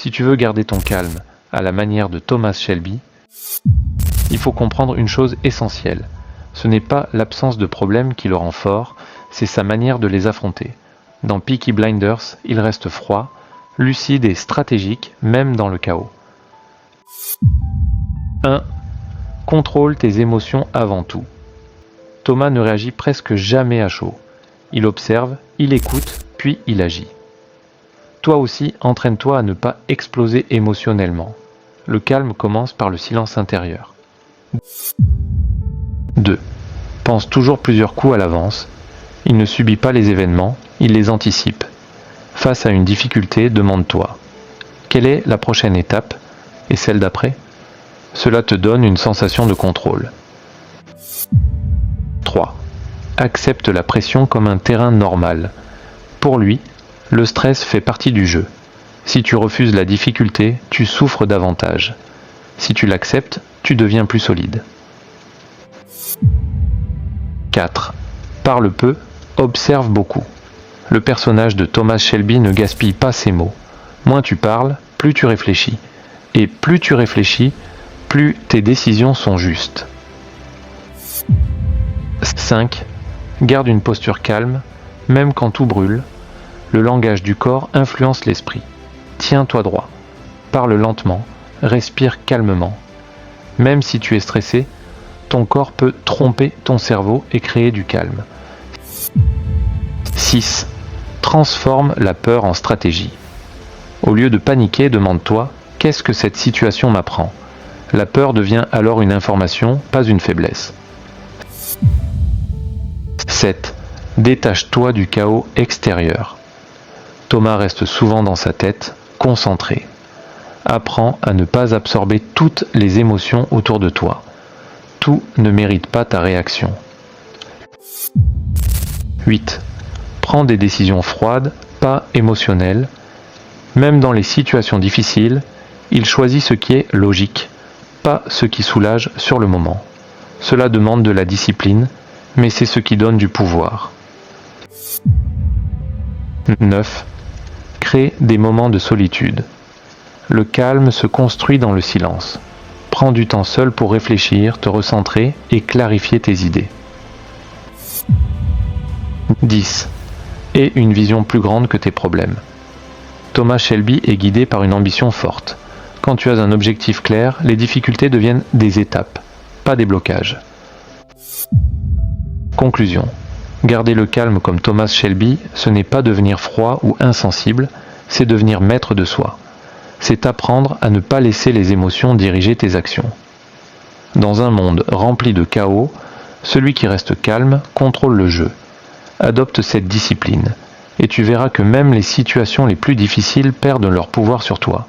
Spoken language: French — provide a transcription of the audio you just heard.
Si tu veux garder ton calme à la manière de Thomas Shelby, il faut comprendre une chose essentielle. Ce n'est pas l'absence de problèmes qui le rend fort, c'est sa manière de les affronter. Dans Peaky Blinders, il reste froid, lucide et stratégique, même dans le chaos. 1. Contrôle tes émotions avant tout. Thomas ne réagit presque jamais à chaud. Il observe, il écoute, puis il agit. Toi aussi, entraîne-toi à ne pas exploser émotionnellement. Le calme commence par le silence intérieur. 2. Pense toujours plusieurs coups à l'avance. Il ne subit pas les événements, il les anticipe. Face à une difficulté, demande-toi: quelle est la prochaine étape et celle d'après? Cela te donne une sensation de contrôle. 3. Accepte la pression comme un terrain normal. Pour lui, le stress fait partie du jeu. Si tu refuses la difficulté, tu souffres davantage. Si tu l'acceptes, tu deviens plus solide. 4. Parle peu, observe beaucoup. Le personnage de Thomas Shelby ne gaspille pas ses mots. Moins tu parles, plus tu réfléchis. Et plus tu réfléchis, plus tes décisions sont justes. 5. Garde une posture calme, même quand tout brûle. Le langage du corps influence l'esprit. Tiens-toi droit. Parle lentement, respire calmement. Même si tu es stressé, ton corps peut tromper ton cerveau et créer du calme. 6. Transforme la peur en stratégie. Au lieu de paniquer, demande-toi: qu'est-ce que cette situation m'apprend? La peur devient alors une information, pas une faiblesse. 7. Détache-toi du chaos extérieur. Thomas reste souvent dans sa tête, concentré. Apprends à ne pas absorber toutes les émotions autour de toi. Tout ne mérite pas ta réaction. 8. Prends des décisions froides, pas émotionnelles. Même dans les situations difficiles, il choisit ce qui est logique, pas ce qui soulage sur le moment. Cela demande de la discipline, mais c'est ce qui donne du pouvoir. 9. Crée des moments de solitude. Le calme se construit dans le silence. Prends du temps seul pour réfléchir, te recentrer et clarifier tes idées. 10. Aie une vision plus grande que tes problèmes. Thomas Shelby est guidé par une ambition forte. Quand tu as un objectif clair, les difficultés deviennent des étapes, pas des blocages. Conclusion. Garder le calme comme Thomas Shelby, ce n'est pas devenir froid ou insensible, c'est devenir maître de soi. C'est apprendre à ne pas laisser les émotions diriger tes actions. Dans un monde rempli de chaos, celui qui reste calme contrôle le jeu. Adopte cette discipline, et tu verras que même les situations les plus difficiles perdent leur pouvoir sur toi.